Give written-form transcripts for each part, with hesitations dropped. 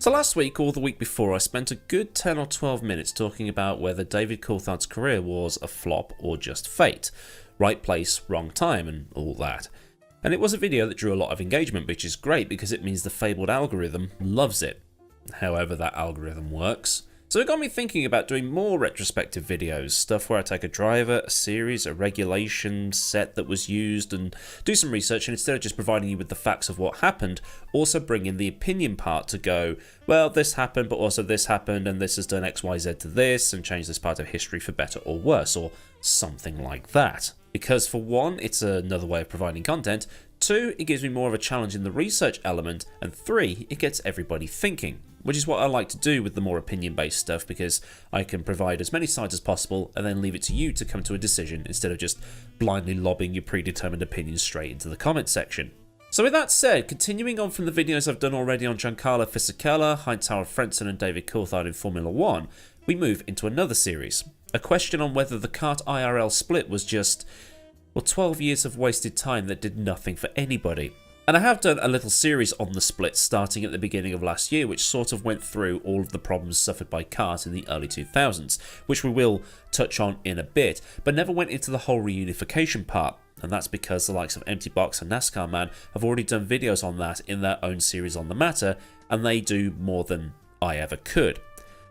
So last week or the week before, I spent a good 10 or 12 minutes talking about whether David Coulthard's career was a flop or just fate. Right place, wrong time and all that. And it was a video that drew a lot of engagement, which is great because it means the fabled algorithm loves it. However that algorithm works. So it got me thinking about doing more retrospective videos, stuff where I take a driver, a series, a regulation set that was used and do some research, and instead of just providing you with the facts of what happened, also bring in the opinion part to go, well, this happened, but also this happened, and this has done X, Y, Z to this, and changed this part of history for better or worse, or something like that. Because for one, it's another way of providing content, 2, it gives me more of a challenge in the research element, and 3, it gets everybody thinking. Which is what I like to do with the more opinion-based stuff, because I can provide as many sides as possible and then leave it to you to come to a decision instead of just blindly lobbing your predetermined opinions straight into the comment section. So with that said, continuing on from the videos I've done already on Giancarlo Fisichella, Heinz-Harald Frentzen and David Coulthard in Formula 1, we move into another series. A question on whether the kart IRL split was just, well, 12 years of wasted time that did nothing for anybody. And I have done a little series on the split starting at the beginning of last year, which sort of went through all of the problems suffered by kart in the early 2000s, which we will touch on in a bit, but never went into the whole reunification part. And that's because the likes of Empty Box and NASCAR Man have already done videos on that in their own series on the matter, and they do more than I ever could.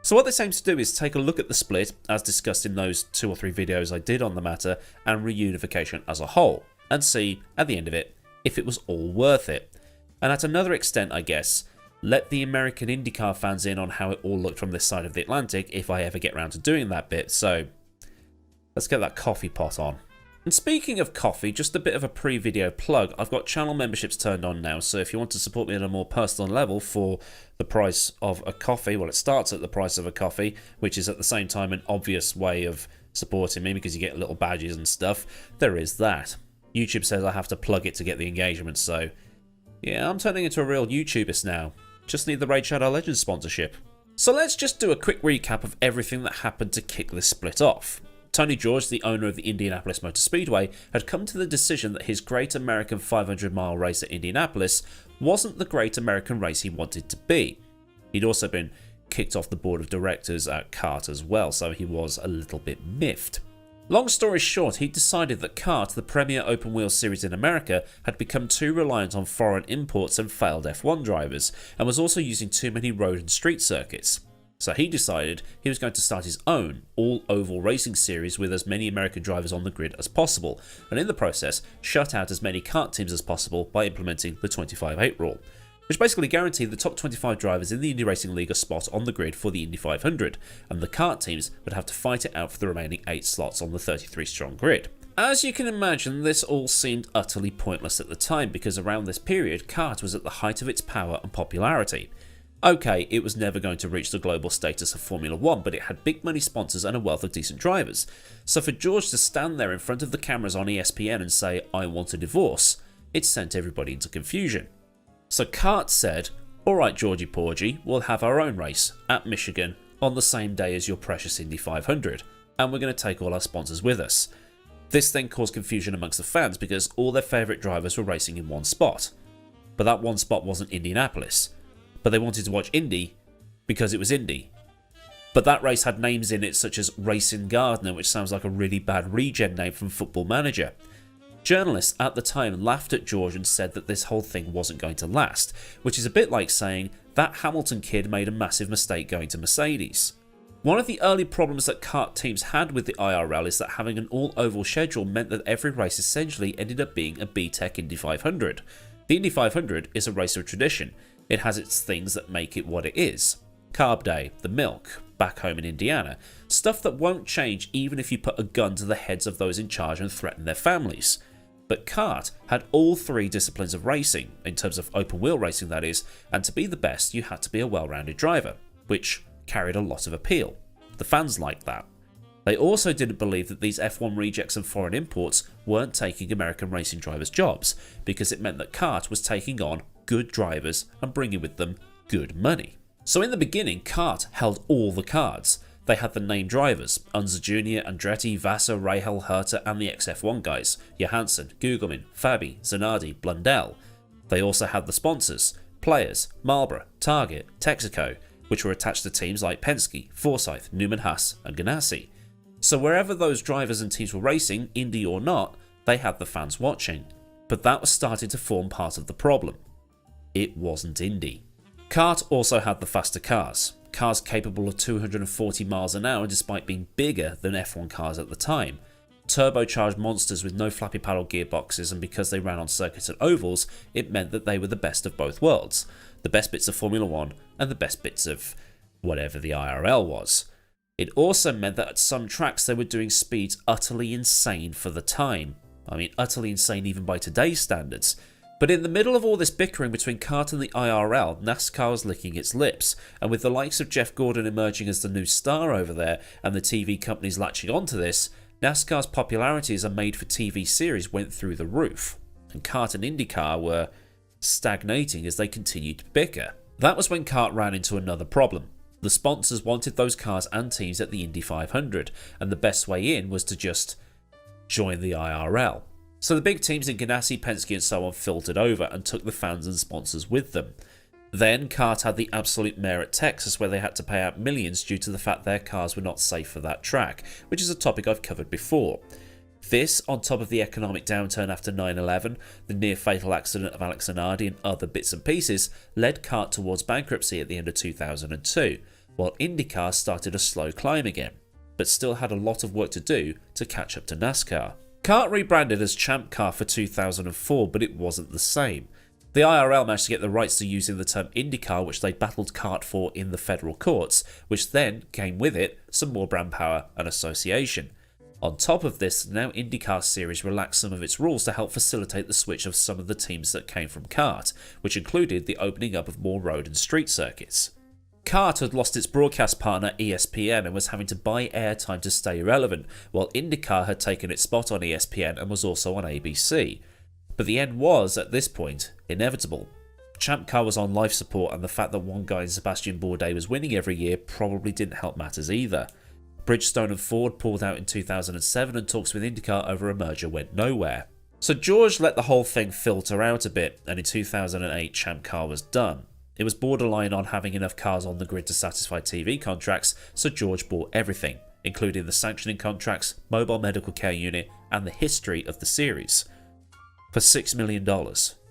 So what this aims to do is take a look at the split, as discussed in those 2 or 3 videos I did on the matter, and reunification as a whole, and see, at the end of it, if it was all worth it. And at another extent, I guess, let the American Indycar fans in on how it all looked from this side of the Atlantic if I ever get around to doing that bit. So let's get that coffee pot on. And speaking of coffee, just a bit of a pre-video plug. I've got channel memberships turned on now, so if you want to support me at a more personal level for the price of a coffee, well, it starts at the price of a coffee, which is at the same time an obvious way of supporting me because you get little badges and stuff. There is that. YouTube says I have to plug it to get the engagement, so yeah, I'm turning into a real YouTuber now. Just need the Raid Shadow Legends sponsorship. So let's just do a quick recap of everything that happened to kick this split off. Tony George, the owner of the Indianapolis Motor Speedway, had come to the decision that his Great American 500-mile race at Indianapolis wasn't the Great American race he wanted to be. He'd also been kicked off the board of directors at kart as well, so he was a little bit miffed. Long story short, he decided that kart, the premier open-wheel series in America, had become too reliant on foreign imports and failed F1 drivers, and was also using too many road and street circuits. So he decided he was going to start his own all-oval racing series with as many American drivers on the grid as possible, and in the process shut out as many kart teams as possible by implementing the 25-8 rule, which basically guaranteed the top 25 drivers in the Indy Racing League a spot on the grid for the Indy 500, and the kart teams would have to fight it out for the remaining 8 slots on the 33-strong grid. As you can imagine, this all seemed utterly pointless at the time, because around this period, kart was at the height of its power and popularity. Okay, it was never going to reach the global status of Formula 1, but it had big money sponsors and a wealth of decent drivers. So for George to stand there in front of the cameras on ESPN and say, "I want a divorce," it sent everybody into confusion. So kart said, "Alright Georgie Porgy, we'll have our own race at Michigan on the same day as your precious Indy 500, and we're going to take all our sponsors with us." This then caused confusion amongst the fans because all their favourite drivers were racing in one spot. But that one spot wasn't Indianapolis. But they wanted to watch Indy because it was Indy. But that race had names in it such as Racing Gardner, which sounds like a really bad regen name from Football Manager. Journalists at the time laughed at George and said that this whole thing wasn't going to last, which is a bit like saying that Hamilton kid made a massive mistake going to Mercedes. One of the early problems that kart teams had with the IRL is that having an all-oval schedule meant that every race essentially ended up being a B-Tech Indy 500. The Indy 500 is a race of tradition. It has its things that make it what it is. Carb Day, the milk, back home in Indiana, stuff that won't change even if you put a gun to the heads of those in charge and threaten their families. But kart had all 3 disciplines of racing, in terms of open wheel racing that is, and to be the best you had to be a well-rounded driver, which carried a lot of appeal. The fans liked that. They also didn't believe that these F1 rejects and foreign imports weren't taking American racing drivers' jobs, because it meant that kart was taking on good drivers and bringing with them good money. So in the beginning, kart held all the cards. They had the named drivers, Unser Jr., Andretti, Vassar, Rahal, Herta and the XF1 guys, Johansson, Gugelmin, Fabi, Zanardi, Blundell. They also had the sponsors, Players, Marlboro, Target, Texaco, which were attached to teams like Penske, Forsyth, Newman Haas and Ganassi. So wherever those drivers and teams were racing, Indy or not, they had the fans watching. But that was starting to form part of the problem. It wasn't Indy. CART also had the faster cars capable of 240 miles an hour despite being bigger than F1 cars at the time. Turbocharged monsters with no flappy paddle gearboxes, and because they ran on circuits and ovals, it meant that they were the best of both worlds. The best bits of Formula 1 and the best bits of whatever the IRL was. It also meant that at some tracks they were doing speeds utterly insane for the time. I mean, utterly insane even by today's standards. But in the middle of all this bickering between CART and the IRL, NASCAR was licking its lips, and with the likes of Jeff Gordon emerging as the new star over there and the TV companies latching onto this, NASCAR's popularity as a made-for-TV series went through the roof, and CART and Indycar were stagnating as they continued to bicker. That was when CART ran into another problem. The sponsors wanted those cars and teams at the Indy 500, and the best way in was to just join the IRL. So the big teams in Ganassi, Penske and so on filtered over and took the fans and sponsors with them. Then CART had the absolute mare at Texas, where they had to pay out millions due to the fact their cars were not safe for that track, which is a topic I've covered before. This, on top of the economic downturn after 9/11, the near-fatal accident of Alex Zanardi and other bits and pieces, led CART towards bankruptcy at the end of 2002, while Indycar started a slow climb again, but still had a lot of work to do to catch up to NASCAR. CART rebranded as Champ Car for 2004, but it wasn't the same. The IRL managed to get the rights to using the term Indycar, which they battled CART for in the federal courts, which then came with it some more brand power and association. On top of this, now Indycar series relaxed some of its rules to help facilitate the switch of some of the teams that came from CART, which included the opening up of more road and street circuits. CART had lost its broadcast partner ESPN and was having to buy airtime to stay relevant, while Indycar had taken its spot on ESPN and was also on ABC. But the end was, at this point, inevitable. Champ Car was on life support, and the fact that one guy in Sebastian Bourdais was winning every year probably didn't help matters either. Bridgestone and Ford pulled out in 2007, and talks with Indycar over a merger went nowhere. So George let the whole thing filter out a bit, and in 2008 Champ Car was done. It was borderline on having enough cars on the grid to satisfy TV contracts, so George bought everything, including the sanctioning contracts, mobile medical care unit, and the history of the series, for $6 million.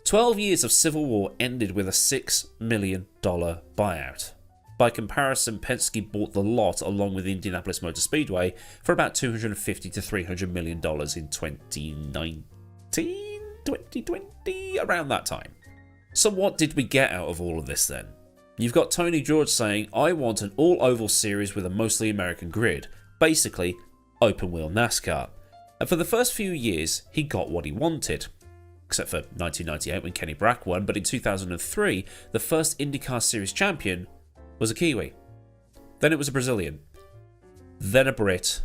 12 years of civil war ended with a $6 million buyout. By comparison, Penske bought the lot along with Indianapolis Motor Speedway for about $250 to $300 million in 2020, around that time. So what did we get out of all of this then? You've got Tony George saying, I want an all-oval series with a mostly American grid, basically open-wheel NASCAR. And for the first few years, he got what he wanted. Except for 1998 when Kenny Brack won, but in 2003, the first IndyCar Series champion was a Kiwi. Then it was a Brazilian. Then a Brit.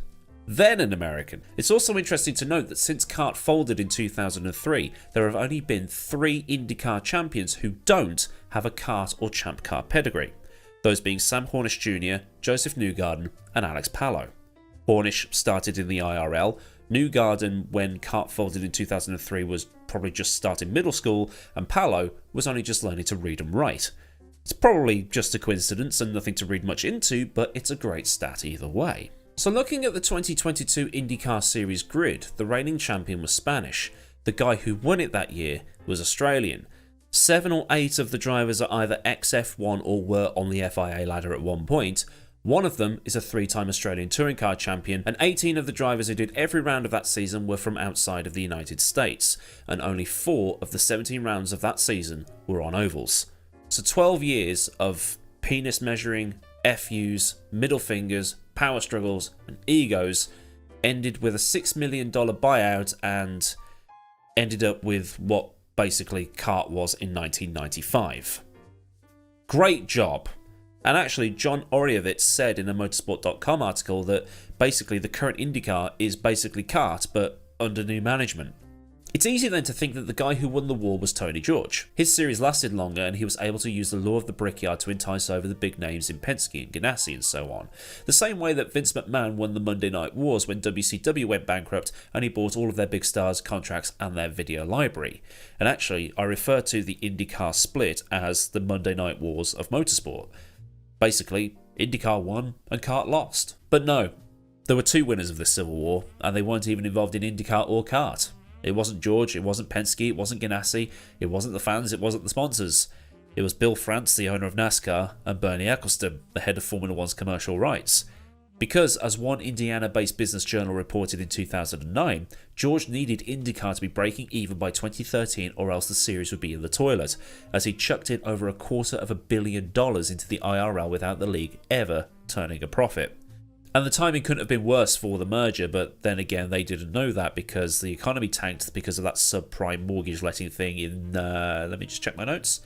Then an American. It's also interesting to note that since CART folded in 2003, there have only been 3 IndyCar champions who don't have a CART or Champ Car pedigree. Those being Sam Hornish Jr., Joseph Newgarden and Alex Palou. Hornish started in the IRL. Newgarden, when CART folded in 2003, was probably just starting middle school, and Palou was only just learning to read and write. It's probably just a coincidence and nothing to read much into, but it's a great stat either way. So looking at the 2022 IndyCar Series grid, the reigning champion was Spanish. The guy who won it that year was Australian. 7 or 8 of the drivers are either ex-F1 or were on the FIA ladder at one point. One of them is a 3-time Australian touring car champion, and 18 of the drivers who did every round of that season were from outside of the United States, and only 4 of the 17 rounds of that season were on ovals. So 12 years of penis measuring, FUs, middle fingers, power struggles and egos ended with a $6 million buyout and ended up with what basically CART was in 1995. Great job. And actually, John Oriovitz said in a motorsport.com article that basically the current IndyCar is basically CART but under new management. It's easy then to think that the guy who won the war was Tony George. His series lasted longer and he was able to use the law of the brickyard to entice over the big names in Penske and Ganassi and so on. The same way that Vince McMahon won the Monday Night Wars when WCW went bankrupt and he bought all of their big stars' contracts and their video library. And actually, I refer to the Indycar split as the Monday Night Wars of motorsport. Basically, Indycar won and kart lost. But no, there were two winners of this civil war and they weren't even involved in Indycar or kart. It wasn't George, it wasn't Penske, it wasn't Ganassi, it wasn't the fans, it wasn't the sponsors. It was Bill France, the owner of NASCAR, and Bernie Ecclestone, the head of Formula One's commercial rights. Because, as one Indiana-based business journal reported in 2009, George needed IndyCar to be breaking even by 2013 or else the series would be in the toilet, as he chucked in over $250 million into the IRL without the league ever turning a profit. And the timing couldn't have been worse for the merger, but then again, they didn't know that because the economy tanked because of that subprime mortgage letting thing in, let me just check my notes,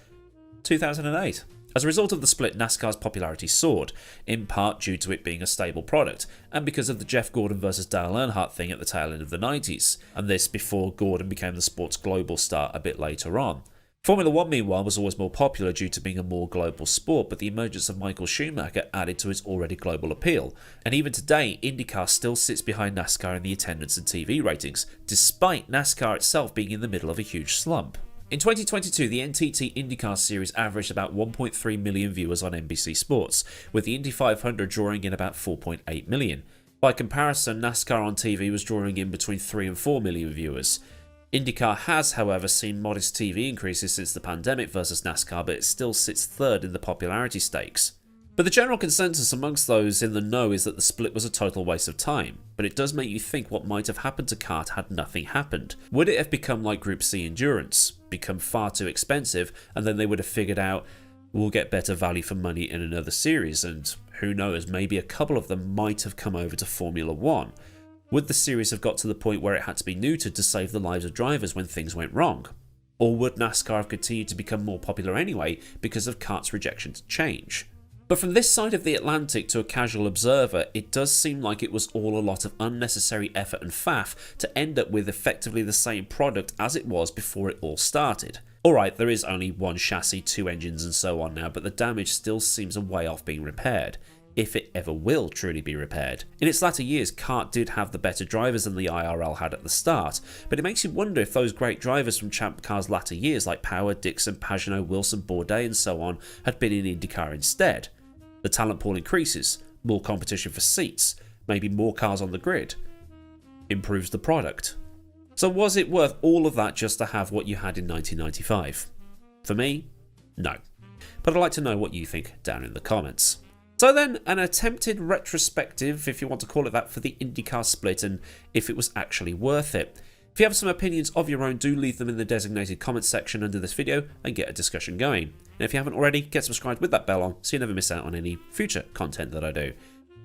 2008. As a result of the split, NASCAR's popularity soared, in part due to it being a stable product, and because of the Jeff Gordon versus Dale Earnhardt thing at the tail end of the 90s, and this before Gordon became the sport's global star a bit later on. Formula One, meanwhile, was always more popular due to being a more global sport, but the emergence of Michael Schumacher added to its already global appeal. And even today, IndyCar still sits behind NASCAR in the attendance and TV ratings, despite NASCAR itself being in the middle of a huge slump. In 2022, the NTT IndyCar series averaged about 1.3 million viewers on NBC Sports, with the Indy 500 drawing in about 4.8 million. By comparison, NASCAR on TV was drawing in between 3 and 4 million viewers. IndyCar has, however, seen modest TV increases since the pandemic versus NASCAR, but it still sits third in the popularity stakes. But the general consensus amongst those in the know is that the split was a total waste of time, but it does make you think what might have happened to kart had nothing happened. Would it have become like Group C Endurance, become far too expensive, and then they would have figured out, we'll get better value for money in another series, and who knows, maybe a couple of them might have come over to Formula One. Would the series have got to the point where it had to be neutered to save the lives of drivers when things went wrong? Or would NASCAR have continued to become more popular anyway because of kart's rejection to change? But from this side of the Atlantic to a casual observer, it does seem like it was all a lot of unnecessary effort and faff to end up with effectively the same product as it was before it all started. Alright, there is only one chassis, 2 engines and so on now, but the damage still seems a way off being repaired, if it ever will truly be repaired. In its latter years, kart did have the better drivers than the IRL had at the start, but it makes you wonder if those great drivers from Champ Car's latter years like Power, Dixon, Pagenaud, Wilson, Bourdais and so on had been in IndyCar instead. The talent pool increases, more competition for seats, maybe more cars on the grid. Improves the product. So was it worth all of that just to have what you had in 1995? For me, no. But I'd like to know what you think down in the comments. So then, an attempted retrospective, if you want to call it that, for the IndyCar split and if it was actually worth it. If you have some opinions of your own, do leave them in the designated comments section under this video and get a discussion going. And if you haven't already, get subscribed with that bell on so you never miss out on any future content that I do.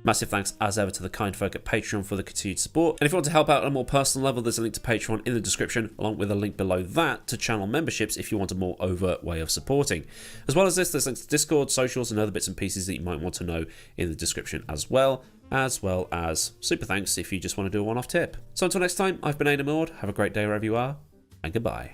Massive thanks as ever to the kind folk at Patreon for the continued support. And if you want to help out on a more personal level, there's a link to Patreon in the description, along with a link below that to channel memberships if you want a more overt way of supporting. As well as this, there's links to Discord, socials, and other bits and pieces that you might want to know in the description as well as super thanks if you just want to do a one-off tip. So until next time, I've been Millward. Have a great day wherever you are, and goodbye.